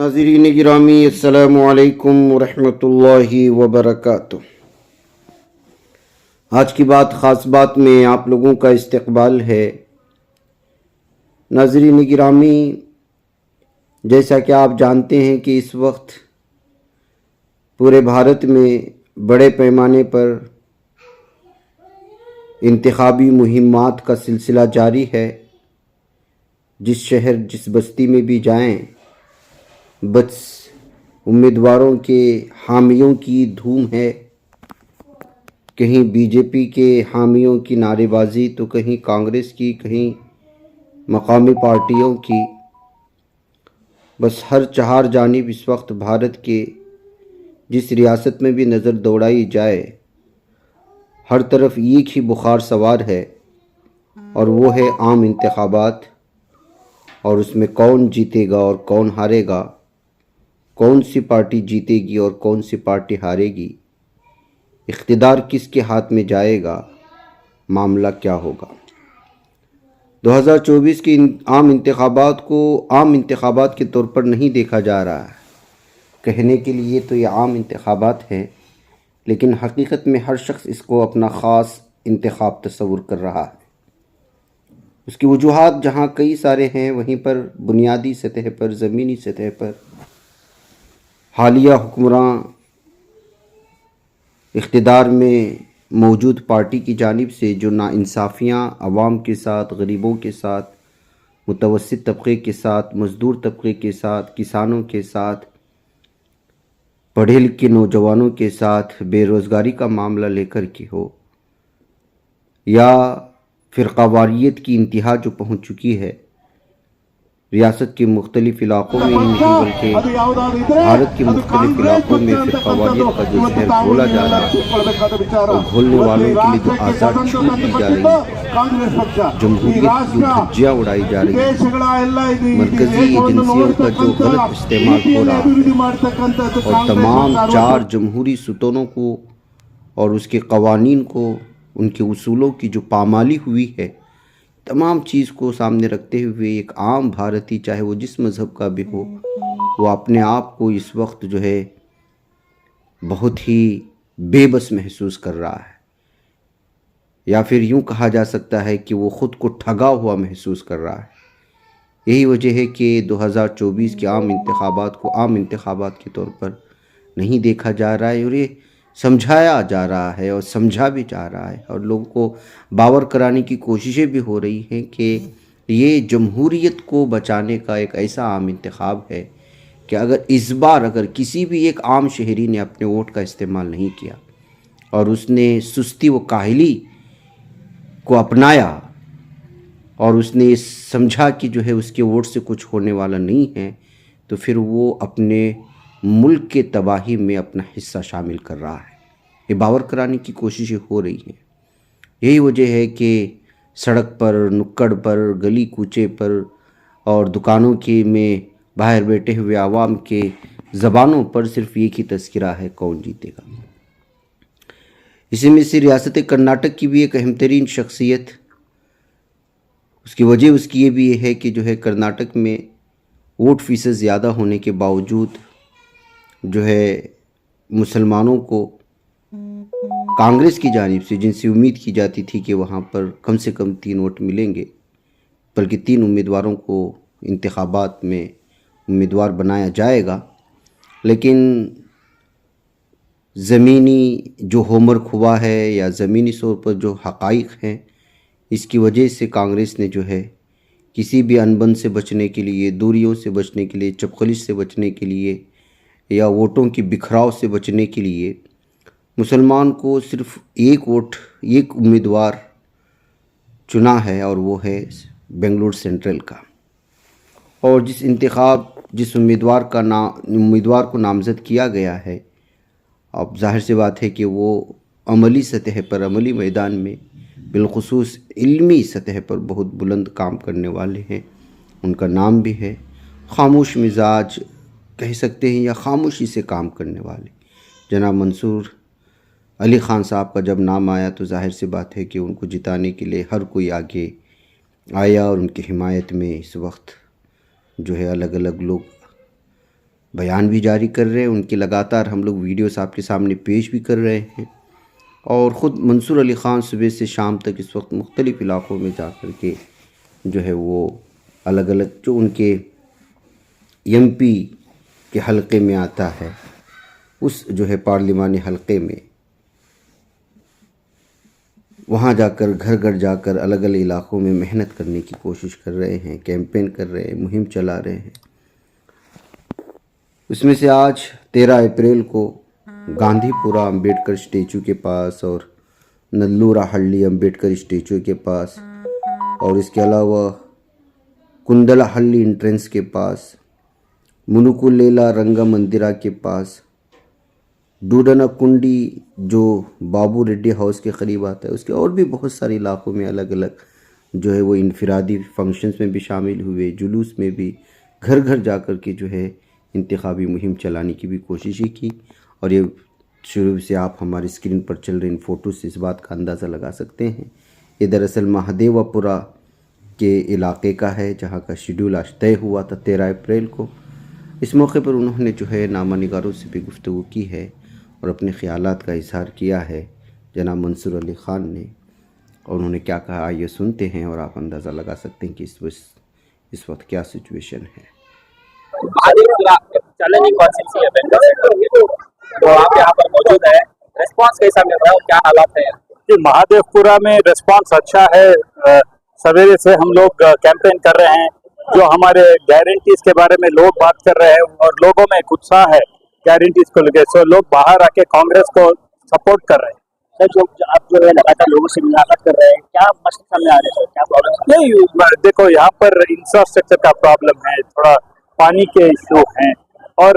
नाज़रीन गिरामी अस्सलामु अलैकुम वरहमतुल्लाहि वबरकातुह। आज की बात ख़ास बात में आप लोगों का इस्तकबाल है। नाज़रीन गिरामी, जैसा कि आप जानते हैं कि इस वक्त पूरे भारत में बड़े पैमाने पर इंतखाबी मुहिम्मात का सिलसिला जारी है। जिस शहर जिस बस्ती में भी जाएं, बस उम्मीदवारों के हामियों की धूम है। कहीं बीजेपी के हामियों की नारेबाजी तो कहीं कांग्रेस की, कहीं मकामी पार्टियों की। बस हर चार जानिब इस वक्त भारत के जिस रियासत में भी नज़र दौड़ाई जाए, हर तरफ एक ही बुखार सवार है और वो है आम इंतखाबात। और उसमें कौन जीतेगा और कौन हारेगा, कौन सी पार्टी जीतेगी और कौन सी पार्टी हारेगी, इख्तिदार किसके हाथ में जाएगा, मामला क्या होगा। 2024 के आम इंतखाबात को आम इंतखाबात के तौर पर नहीं देखा जा रहा है। कहने के लिए तो ये आम इंतखाबात हैं, लेकिन हकीकत में हर शख्स इसको अपना ख़ास इंतखाब तस्वुर कर रहा है। उसकी वजूहात जहाँ कई सारे हैं, वहीं पर बुनियादी सतह पर, ज़मीनी सतह पर हालिया हुक्मरान इख्तिदार में मौजूद पार्टी की जानिब से जो नाइंसाफ़ियाँ अवाम के साथ, गरीबों के साथ, मुतवस्सित तबके के साथ, मज़दूर तबके के साथ, किसानों के साथ, पढ़े लिखे नौजवानों के साथ बेरोज़गारी का मामला लेकर के हो, या फ़िरक़ावारियत की इंतहा जो पहुँच चुकी है रियासत के मुख्तलिफ़ इलाक़ों में ही नहीं बल्कि भारत के मुख्तलिफ़ इलाक़ों में फ़िरक़ावारियत का जो जहर घोला जा रहा है और घोलने वालों के लिए जो आज़ाद छूट दी जा रही है, जमहूरियत की जो धज्जियाँ उड़ाई जा रही है, मरकज़ी एजेंसियों का जो गलत इस्तेमाल हो रहा है और तमाम चार जमहूरी सुतूनों को और उसके क़वानीन को, उनके उसूलों की जो पामाली हुई है, तमाम चीज़ को सामने रखते हुए एक आम भारतीय, चाहे वो जिस मज़हब का भी हो, वो अपने आप को इस वक्त जो है बहुत ही बेबस महसूस कर रहा है, या फिर यूँ कहा जा सकता है कि वो ख़ुद को ठगा हुआ महसूस कर रहा है। यही वजह है कि 2024 के आम इंतखाबात को आम इंतखाबात के तौर पर नहीं देखा जा रहा है और ये समझाया जा रहा है और समझा भी जा रहा है और लोगों को बावर कराने की कोशिशें भी हो रही हैं कि ये जमहूरियत को बचाने का एक ऐसा आम इंतखाब है कि अगर इस बार अगर किसी भी एक आम शहरी ने अपने वोट का इस्तेमाल नहीं किया और उसने सुस्ती व काहली को अपनाया और उसने समझा कि जो है उसके वोट से कुछ होने वाला नहीं है, तो फिर वो अपने मुल्क के तबाही में अपना हिस्सा शामिल कर रहा है। ये बावर कराने की कोशिशें हो रही हैं। यही वजह है कि सड़क पर, नुक्कड़ पर, गली कूचे पर और दुकानों के में बाहर बैठे हुए आवाम के ज़बानों पर सिर्फ एक ही तज़किरा है, कौन जीतेगा। इसी में से रियासत कर्नाटक की भी एक अहम तरीन शख्सियत, उसकी वजह उसकी ये भी है कि जो है कर्नाटक में वोट फ़ीसद ज़्यादा होने के बावजूद जो है मुसलमानों को कांग्रेस की जानिब से, जिनसे उम्मीद की जाती थी कि वहाँ पर कम से कम 3 वोट मिलेंगे, बल्कि 3 उम्मीदवारों को इंतखाबात में उम्मीदवार बनाया जाएगा, लेकिन ज़मीनी जो होमवर्क हुआ है या ज़मीनी तौर पर जो हक़ाइक़ हैं, इसकी वजह से कांग्रेस ने जो है किसी भी अनबन से बचने के लिए, दूरियों से बचने के लिए, चपखलिश से बचने के लिए या वोटों की बिखराव से बचने के लिए मुसलमान को सिर्फ एक वोट, एक उम्मीदवार चुना है और वो है बेंगलुरु सेंट्रल का। और जिस उम्मीदवार को नामज़द किया गया है, अब जाहिर सी बात है कि वो अमली सतह पर, अमली मैदान में, बिलखुसूस इल्मी सतह पर बहुत बुलंद काम करने वाले हैं। उनका नाम भी है खामोश मिजाज कह सकते हैं या खामोशी से काम करने वाले जनाब मंसूर अली ख़ान साहब का जब नाम आया तो जाहिर सी बात है कि उनको जिताने के लिए हर कोई आगे आया और उनकी हिमायत में इस वक्त जो है अलग अलग लोग बयान भी जारी कर रहे हैं, उनके लगातार हम लोग वीडियोस आपके सामने पेश भी कर रहे हैं। और ख़ुद मंसूर अली ख़ान सुबह से शाम तक इस वक्त मुख्तलिफ़ इलाक़ों में जा कर के जो है वो अलग अलग जो उनके MP के हलक़े में आता है, उस जो है पार्लिमानी हलक़े में, वहाँ जाकर घर घर जाकर अलग अलग इलाक़ों में मेहनत करने की कोशिश कर रहे हैं, कैंपेन कर रहे हैं, मुहिम चला रहे हैं। उसमें से आज 13 अप्रैल को गांधीपुरा अंबेडकर स्टेचू के पास और नल्लूरा हल्ली अंबेडकर स्टेचू के पास और इसके अलावा कुंदला हल्ली एंट्रेंस के पास, मुनुकुलेला रंगा मंदिरा के पास, डूडना कुंडी जो बाबू रेड्डी हाउस के करीब आता है, उसके और भी बहुत सारे इलाक़ों में अलग अलग जो है वो इनफरादी फंक्शंस में भी शामिल हुए, जुलूस में भी, घर घर जा कर के जो है इंतखाबी मुहिम चलाने की भी कोशिश ही की। और ये शुरू से आप हमारी स्क्रीन पर चल रहे इन फ़ोटो से इस बात का अंदाज़ा लगा सकते हैं। ये दरअसल महादेवापुरा के इलाके का है, जहाँ का शेड्यूल आज तय हुआ था 13 अप्रैल को। इस मौके पर उन्होंने जो है नामा निगारों से भी गुफ्तगू की है और अपने ख़यालात का इजहार किया है जनाब मंसूर अली ख़ान ने। और उन्होंने क्या कहा, आइए सुनते हैं और आप अंदाज़ा लगा सकते हैं कि इस वक्त क्या सिचुएशन है। चैलेंजिंग कॉन्स्टिट्यूंसी है बेंगल सेंटर की, तो आप यहाँ पर मौजूद है, रिस्पांस कैसा मिल रहा है और क्या हालात है? कि महादेवपुरा में रिस्पांस अच्छा है। सवेरे से हम लोग कैंपेन कर रहे हैं, जो हमारे गारंटीज के बारे में लोग बात कर रहे हैं और लोगों में एक उत्साह है गारंटीज को लेकर, सो लोग बाहर आके कांग्रेस को सपोर्ट कर रहे हैं। सर, जो आप जो है लगातार लोगों से मुलाकात कर रहे हैं, क्या मसले सामने आ रहे हैं, क्या प्रॉब्लम? नहीं, देखो यहाँ पर इंफ्रास्ट्रक्चर का प्रॉब्लम है, थोड़ा पानी के इशू हैं और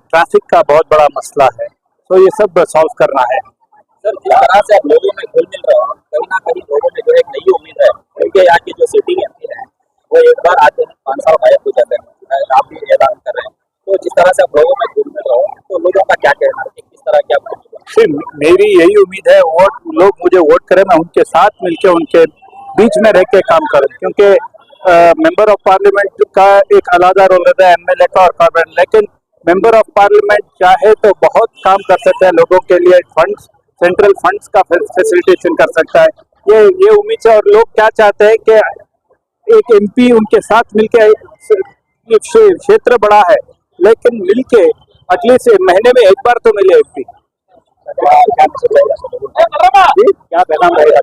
ट्रैफिक का बहुत बड़ा मसला है, तो ये सब सॉल्व करना है। सर, जिस तरह से आप लोगों में घुल मिल रहे हो, कहीं ना कहीं लोगों में जो एक नई उम्मीद है, क्योंकि यहाँ की जो सिटिंग MP है वो एक बार आते हैं 5 साल गायब हो जाते हैं, आप भी ऐलान कर रहे हैं, तो जिस तरह से आप लोगों में घुल मिल रहे हो, तो लोगों का क्या कहना है, किस तरह की आप? सिर्फ मेरी यही उम्मीद है, लोग मुझे वोट करें, मैं उनके साथ मिलकर उनके बीच में रह के काम करूं, क्योंकि मेंबर ऑफ पार्लियामेंट का एक अलग रोल रहता है, MLA का और कॉर्पोरेट, लेकिन मेंबर ऑफ पार्लियामेंट चाहे तो बहुत काम कर सकते हैं लोगों के लिए, फंड्स, सेंट्रल फंड्स का फैसिलिटेशन कर सकता है, ये उम्मीद है। और लोग क्या चाहते हैं कि एक MP उनके साथ मिलके, क्षेत्र बड़ा है लेकिन मिलके एटलीस्ट महीने में एक बार तो मिले MP। क्या पैगाम रहेगा?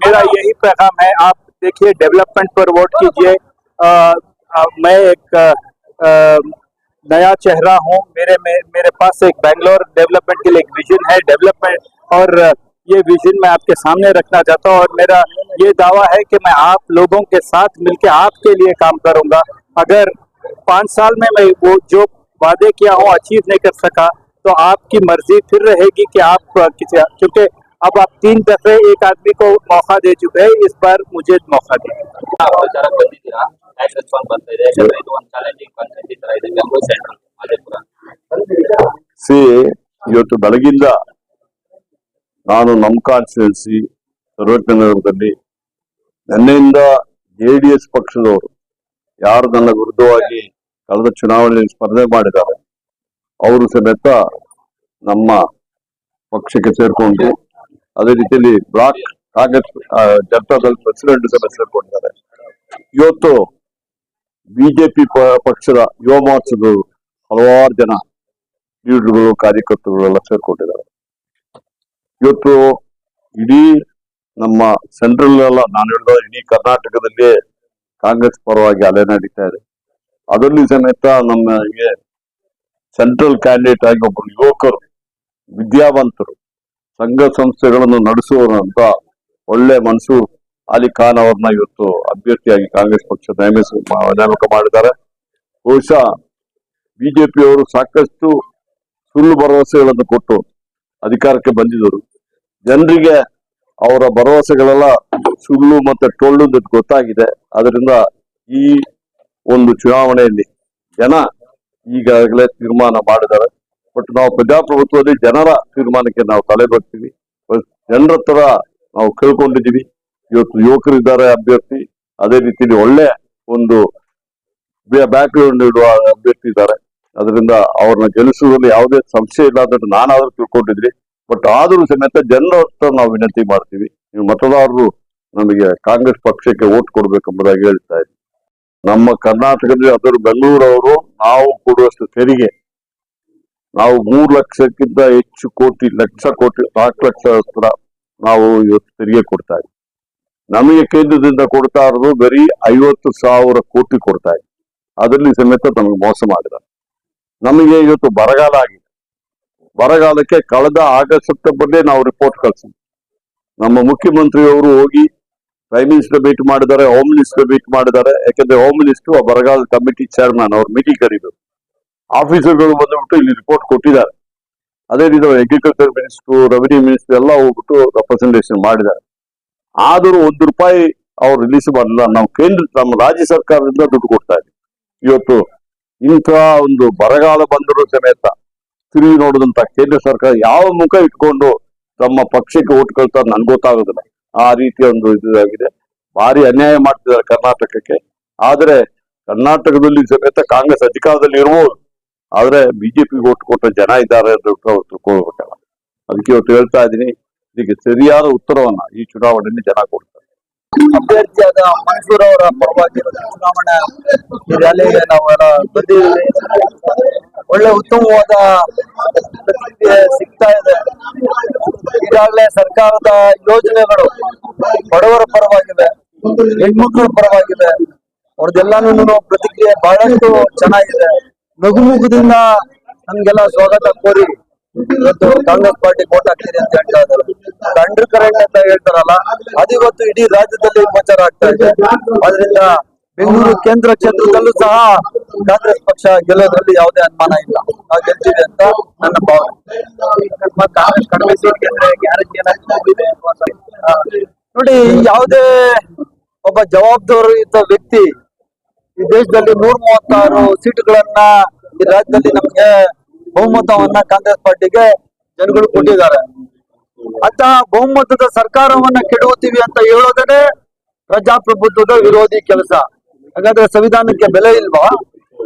मेरा यही पैगाम है, आप देखिए डेवलपमेंट पर वोट कीजिए। मैं एक नया चेहरा हूँ, मेरे पास एक बेंगलोर डेवलपमेंट के लिए एक विजन है डेवलपमेंट, और ये विजन मैं आपके सामने रखना चाहता हूँ। और मेरा ये दावा है कि मैं आप लोगों के साथ मिलकर आपके लिए काम करूँगा। अगर 5 साल में मैं वो जो वादे किया हूँ अचीव नहीं कर सका, तो आपकी मर्जी फिर रहेगी कि आप किसी, क्योंकि अब आप 3 दफे एक आदमी को मौका दे चुके हैं, इस बार मुझे मौका दें। ಇವತ್ತು ಬೆಳಗಿಂದ ನಾನು ನಮ್ಮ ಕಾನ್ಸ್ಟಿಟ್ಯೂನ್ಸಿ ಸರ್ವಜ್ಞನಗರದಲ್ಲಿ ನಿನ್ನೆಯಿಂದ JDS ಪಕ್ಷದವರು ಯಾರು ನನ್ನ ವಿರುದ್ಧವಾಗಿ ಕಳೆದ ಚುನಾವಣೆಯಲ್ಲಿ ಸ್ಪರ್ಧೆ ಮಾಡಿದ್ದಾರೆ ಅವರು ಸಮೇತ ನಮ್ಮ ಪಕ್ಷಕ್ಕೆ ಸೇರ್ಕೊಂಡು, ಅದೇ ರೀತಿಯಲ್ಲಿ ಬ್ಲಾಕ್ ಕಾಂಗ್ರೆಸ್ ಜನತಾದಳ ಪ್ರೆಸಿಡೆಂಟ್ ಸಮೇತ ಸೇರ್ಕೊಂಡಿದ್ದಾರೆ. ಇವತ್ತು ಬಿಜೆಪಿ ಪಕ್ಷದ ಯುವ ಮೋರ್ಚಾದವರು ಹಲವಾರು ಜನ ಲೀಡರ್ಗಳು, ಕಾರ್ಯಕರ್ತರುಗಳೆಲ್ಲ ಸೇರ್ಕೊಂಡಿದ್ದಾರೆ. ಇವತ್ತು ಇಡೀ ನಮ್ಮ ಸೆಂಟ್ರಲ್ ಎಲ್ಲ, ನಾನು ಹೇಳಿದ ಇಡೀ ಕರ್ನಾಟಕದಲ್ಲಿ ಕಾಂಗ್ರೆಸ್ ಪರವಾಗಿ ಅಲೆ ನಡೀತಾ ಇದೆ. ಅದರಲ್ಲಿ ಸಮೇತ ನಮಗೆ ಸೆಂಟ್ರಲ್ ಕ್ಯಾಂಡಿಡೇಟ್ ಆಗಿ ಒಬ್ಬರು ಯುವಕರು, ವಿದ್ಯಾವಂತರು, ಸಂಘ ಸಂಸ್ಥೆಗಳನ್ನು ನಡೆಸುವರು ಅಂತ ಒಳ್ಳೆ ಮನ್ಸೂರ್ ಅಲಿ ಖಾನ್ ಅವ್ರನ್ನ ಇವತ್ತು ಅಭ್ಯರ್ಥಿಯಾಗಿ ಕಾಂಗ್ರೆಸ್ ಪಕ್ಷ ನೇಮಕ ಮಾಡಿದ್ದಾರೆ. ಬಹುಶಃ ಬಿಜೆಪಿಯವರು ಸಾಕಷ್ಟು ಸುಳ್ಳು ಭರವಸೆಗಳನ್ನು ಕೊಟ್ಟು ಅಧಿಕಾರಕ್ಕೆ ಬಂದಿದ್ದರು. ಜನರಿಗೆ ಅವರ ಭರವಸೆಗಳೆಲ್ಲ ಸುಳ್ಳು ಮತ್ತೆ ಟೊಳ್ಳು ಅಂತ ಗೊತ್ತಾಗಿದೆ. ಅದರಿಂದ ಈ ಒಂದು ಚುನಾವಣೆಯಲ್ಲಿ ಜನ ಈಗಾಗಲೇ ತೀರ್ಮಾನ ಮಾಡಿದ್ದಾರೆ. ಬಟ್ ನಾವು ಪ್ರಜಾಪ್ರಭುತ್ವದಲ್ಲಿ ಜನರ ತೀರ್ಮಾನಕ್ಕೆ ನಾವು ತಲೆ ಬರ್ತೀವಿ. ಜನರ ಹತ್ರ ನಾವು ಕೇಳ್ಕೊಂಡಿದ್ದೀವಿ. ಇವತ್ತು ಯುವಕರಿದ್ದಾರೆ ಅಭ್ಯರ್ಥಿ, ಅದೇ ರೀತಿಯಲ್ಲಿ ಒಳ್ಳೆ ಒಂದು ಬ್ಯಾಕ್ ಗ್ರೌಂಡ್ ಇಡುವ ಅಭ್ಯರ್ಥಿ ಇದ್ದಾರೆ. ಅದರಿಂದ ಅವ್ರನ್ನ ಗೆಲ್ಲಿಸುವುದರಲ್ಲಿ ಯಾವುದೇ ಸಂಶಯ ಇಲ್ಲ ಅಂತ ನಾನಾದ್ರೂ ತಿಳ್ಕೊಂಡಿದ್ರಿ. ಬಟ್ ಆದರೂ ಸಮೇತ ಜನರ ಹತ್ರ ನಾವು ವಿನಂತಿ ಮಾಡ್ತೀವಿ, ನೀವು ಮತದಾರರು ನಮಗೆ ಕಾಂಗ್ರೆಸ್ ಪಕ್ಷಕ್ಕೆ ವೋಟ್ ಕೊಡ್ಬೇಕೆಂಬುದಾಗಿ ಹೇಳ್ತಾ ಇದ್ವಿ. ನಮ್ಮ ಕರ್ನಾಟಕದಲ್ಲಿ ಅದರ ಬೆಂಗಳೂರವರು ನಾವು ಕೊಡುವಷ್ಟು ತೆರಿಗೆ ನಾವು 3 ಲಕ್ಷಕ್ಕಿಂತ ಹೆಚ್ಚು ಲಕ್ಷ ಕೋಟಿ 4 ಲಕ್ಷ ಹತ್ರ ನಾವು ಇವತ್ತು ತೆರಿಗೆ ಕೊಡ್ತಾ ಇದ್ವಿ. ನಮಗೆ ಕೇಂದ್ರದಿಂದ ಕೊಡ್ತಾ ಇರೋದು ಬರೀ 50,000 ಕೋಟಿ ಕೊಡ್ತಾ ಇದ್ವಿ. ಅದರಲ್ಲಿ ಸಮೇತ ನಮಗೆ ಮೋಸ ಮಾಡಿದ್ದಾರೆ. ನಮಗೆ ಇವತ್ತು ಬರಗಾಲ ಆಗಿದೆ. ಬರಗಾಲಕ್ಕೆ ಕಳೆದ ಆಗಸ್ಟ್ ಸೆಪ್ಟೆಂಬರ್ಲೇ ನಾವು ರಿಪೋರ್ಟ್ ಕಳಿಸಿದ್ವಿ. ನಮ್ಮ ಮುಖ್ಯಮಂತ್ರಿಯವರು ಹೋಗಿ ಪ್ರೈಮ್ ಮಿನಿಸ್ಟರ್ ಭೇಟಿ ಮಾಡಿದ್ದಾರೆ, ಹೋಮ್ ಮಿನಿಸ್ಟರ್ ಭೇಟಿ ಮಾಡಿದ್ದಾರೆ. ಯಾಕಂದ್ರೆ ಹೋಮ್ ಮಿನಿಸ್ಟರ್ ಬರಗಾಲ ಕಮಿಟಿ ಚೇರ್ಮನ್, ಅವ್ರು ಮೀಟಿಂಗ್ ಕರೀಬೇಕು. ಆಫೀಸರ್ಗಳು ಬಂದ್ಬಿಟ್ಟು ಇಲ್ಲಿ ರಿಪೋರ್ಟ್ ಕೊಟ್ಟಿದ್ದಾರೆ. ಅದೇ ರೀತಿ ಅಗ್ರಿಕಲ್ಚರ್ ಮಿನಿಸ್ಟ್ರು, ರೆವಿನ್ಯೂ ಮಿನಿಸ್ಟರ್ ಎಲ್ಲ ಹೋಗ್ಬಿಟ್ಟು ರೆಪ್ರೆಸೆಂಟೇಷನ್ ಮಾಡಿದ್ದಾರೆ. ಆದರೂ ₹1 ಅವ್ರು ರಿಲೀಸ್ ಮಾಡಲಿಲ್ಲ. ನಾವು ನಮ್ಮ ರಾಜ್ಯ ಸರ್ಕಾರದಿಂದ ದುಡ್ಡು ಕೊಡ್ತಾ ಇದ್ದೀವಿ. ಇವತ್ತು ಇಂಥ ಒಂದು ಬರಗಾಲ ಬಂದರೂ ಸಮೇತ ತಿರುಗಿ ನೋಡಿದಂತ ಕೇಂದ್ರ ಸರ್ಕಾರ ಯಾವ ಮುಖ ಇಟ್ಕೊಂಡು ತಮ್ಮ ಪಕ್ಷಕ್ಕೆ ಓಟ್ ಕೇಳ್ತಾರೆ ನನ್ಗೆ ಗೊತ್ತಾಗೋದಿಲ್ಲ. ಆ ರೀತಿಯ ಒಂದು ಇದಾಗಿದೆ. ಭಾರಿ ಅನ್ಯಾಯ ಮಾಡ್ತಿದ್ದಾರೆ ಕರ್ನಾಟಕಕ್ಕೆ. ಆದ್ರೆ ಕರ್ನಾಟಕದಲ್ಲಿ ಸಮೇತ ಕಾಂಗ್ರೆಸ್ ಅಧಿಕಾರದಲ್ಲಿ ಇರ್ಬೋದು, ಆದ್ರೆ ಬಿಜೆಪಿಗೆ ಓಟ್ ಕೊಟ್ಟ ಜನ ಇದ್ದಾರೆ ಅಂತ ಅವ್ರು ತಿಳ್ಕೊಳ್ಬೇಕಲ್ಲ. ಅದಕ್ಕೆ ಇವತ್ತು ಹೇಳ್ತಾ ಇದ್ದೀನಿ, ಇದಕ್ಕೆ ಸರಿಯಾದ ಉತ್ತರವನ್ನ ಈ ಚುನಾವಣೆಯಲ್ಲಿ ಜನ ಕೊಡ್ತಾರೆ. ಅಭ್ಯರ್ಥಿಯಾದ ಮನ್ಸೂರ್ ಅವರ ಪರವಾಗಿ ಚುನಾವಣಾ ರ್ಯಾಲಿಗೆ ನಾವೆಲ್ಲ ಬಂದಿದ್ದೀವಿ. ಒಳ್ಳೆ ಉತ್ತಮವಾದ ಪ್ರತಿಕ್ರಿಯೆ ಸಿಗ್ತಾ ಇದೆ. ಈಗಾಗಲೇ ಸರ್ಕಾರದ ಯೋಜನೆಗಳು ಬಡವರ ಪರವಾಗಿವೆ, ಹೆಣ್ಮಕ್ಳ ಪರವಾಗಿವೆ. ಅವ್ರದ್ದೆಲ್ಲಾನು ಪ್ರತಿಕ್ರಿಯೆ ಬಹಳಷ್ಟು ಚೆನ್ನಾಗಿದೆ. ನಗುಮುಖದಿಂದ ನಮ್ಗೆಲ್ಲ ಸ್ವಾಗತ ಕೋರಿ ಇವತ್ತು ಕಾಂಗ್ರೆಸ್ ಪಾರ್ಟಿ ವೋಟ್ ಹಾಕ್ತೀರಿ ಅಂತ ಹೇಳ್ತಾ ಇದ್ದಾರೆ. ಅಂಡರ್ ಕರೆಂಟ್ ಅಂತ ಹೇಳ್ತಾರಲ್ಲ, ಅದಿವತ್ತು ಇಡೀ ರಾಜ್ಯದಲ್ಲಿ ಪ್ರಚಾರ ಆಗ್ತಾ ಇದೆ. ಆದ್ರಿಂದ ಬೆಂಗಳೂರು ಕೇಂದ್ರ ಕ್ಷೇತ್ರದಲ್ಲೂ ಸಹ ಕಾಂಗ್ರೆಸ್ ಪಕ್ಷ ಗೆಲ್ಲೋದ್ರಲ್ಲಿ ಯಾವುದೇ ಅನುಮಾನ ಇಲ್ಲ, ನಾವು ಗೆಲ್ತೀವಿ ಅಂತ ನನ್ನ ಭಾವನೆ. ಕಾಂಗ್ರೆಸ್ ಕಡಿಮೆ ಸೀಟ್ ಗೆದ್ರೆ ಗ್ಯಾರಂಟಿ ನೋಡಿ, ಯಾವುದೇ ಒಬ್ಬ ಜವಾಬ್ದಾರಿಯುತ ವ್ಯಕ್ತಿ ಈ ದೇಶದಲ್ಲಿ 136 ಸೀಟುಗಳನ್ನ ಈ ರಾಜ್ಯದಲ್ಲಿ ನಮ್ಗೆ ಬಹುಮತವನ್ನ ಕಾಂಗ್ರೆಸ್ ಪಾರ್ಟಿಗೆ ಜನಗಳು ಕೊಟ್ಟಿದ್ದಾರೆ. ಅಂತಹ ಬಹುಮತದ ಸರ್ಕಾರವನ್ನ ಕೆಡವುತ್ತೀವಿ ಅಂತ ಹೇಳೋದೇ ಪ್ರಜಾಪ್ರಭುತ್ವದ ವಿರೋಧಿ ಕೆಲಸ. ಹಾಗಾದ್ರೆ ಸಂವಿಧಾನಕ್ಕೆ ಬೆಲೆ ಇಲ್ವಾ?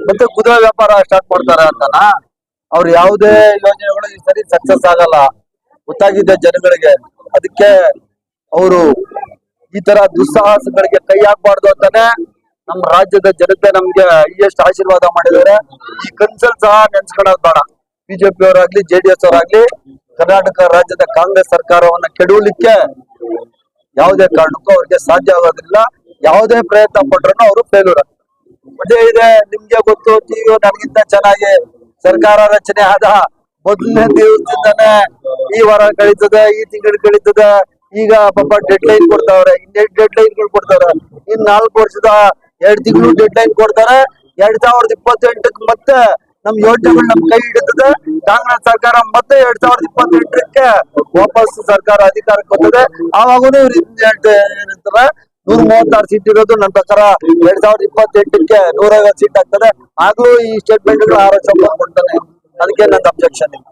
ಮತ್ತೆ ಕುದುರೆ ವ್ಯಾಪಾರ ಸ್ಟಾರ್ಟ್ ಮಾಡ್ತಾರೆ ಅಂತನಾ? ಅವ್ರು ಯಾವುದೇ ಯೋಜನೆಗಳು ಈ ಸರಿ ಸಕ್ಸಸ್ ಆಗಲ್ಲ, ಗೊತ್ತಾಗಿದೆ ಜನಗಳಿಗೆ. ಅದಕ್ಕೆ ಅವರು ಈ ತರ ದುಸ್ಸಾಹಸಗಳಿಗೆ ಕೈ ಹಾಕ್ಬಾರ್ದು ಅಂತಾನೆ ನಮ್ಮ ರಾಜ್ಯದ ಜನತೆ ನಮ್ಗೆ ಎಷ್ಟು ಆಶೀರ್ವಾದ ಮಾಡಿದ್ದಾರೆ. ಈ ಕನ್ಸಲ್ ಸಹ ನೆನ್ಸ್ಕೊಳ್ಳೋದು ಬೇಡ. ಬಿಜೆಪಿ ಅವರಾಗ್ಲಿ JDS ಅವರಾಗ್ಲಿ ಕರ್ನಾಟಕ ರಾಜ್ಯದ ಕಾಂಗ್ರೆಸ್ ಸರ್ಕಾರವನ್ನ ಕೆಡವಲಿಕ್ಕೆ ಯಾವುದೇ ಕಾರಣಕ್ಕೂ ಅವ್ರಿಗೆ ಸಾಧ್ಯ ಆಗೋದಿಲ್ಲ. ಯಾವುದೇ ಪ್ರಯತ್ನ ಪಟ್ರು ಅವರು ಫೇಲ್ಯೂರ್. ಅದೇ ಇದೆ, ನಿಮ್ಗೆ ಗೊತ್ತು, ಟಿವಿ ನನಗಿಂತ ಚೆನ್ನಾಗಿ ಸರ್ಕಾರ ರಚನೆ ಆದ ಮೊದಲನೇ ದಿವಸದಿಂದಾನೆ ಈ ವಾರ ಕಳೀತದೆ, ಈ ತಿಂಗಳು ಕಳೀತದೆ. ಈಗ ಪಾಪ ಡೆಡ್ ಲೈನ್ ಕೊಡ್ತಾವ್ರೆ, ಇನ್ನೆರಡು ಡೆಡ್ ಲೈನ್ ಕೊಡ್ತಾರೆ. ಇನ್ 4 ವರ್ಷದ 2 ತಿಂಗಳು ಡೆಡ್ ಲೈನ್ ಕೊಡ್ತಾರೆ. 2028 ಮತ್ತೆ ನಮ್ ಯೋಜನೆಗಳು ನಮ್ ಕೈ ಹಿಡಿತದೆ. ಕಾಂಗ್ರೆಸ್ ಸರ್ಕಾರ ಮತ್ತೆ 2028ಕ್ಕೆ ವಾಪಸ್ ಸರ್ಕಾರ ಅಧಿಕಾರಕ್ಕೆ ಬರ್ತದೆ. ಆವಾಗೂ ಏನಂತಾರೆ 136 ಸೀಟ್ ಇರೋದು ನನ್ನ ಪ್ರಕಾರ 2028ಕ್ಕೆ 150 ಸೀಟ್ ಆಗ್ತದೆ. ಆಗ್ಲೂ ಈ ಸ್ಟೇಟ್ಮೆಂಟ್ ಆರೋಪ ಕೊಡ್ತಾನೆ. ಅದಕ್ಕೆ ನನ್ನ ಅಬ್ಜೆಕ್ಷನ್ ಇಲ್ಲ.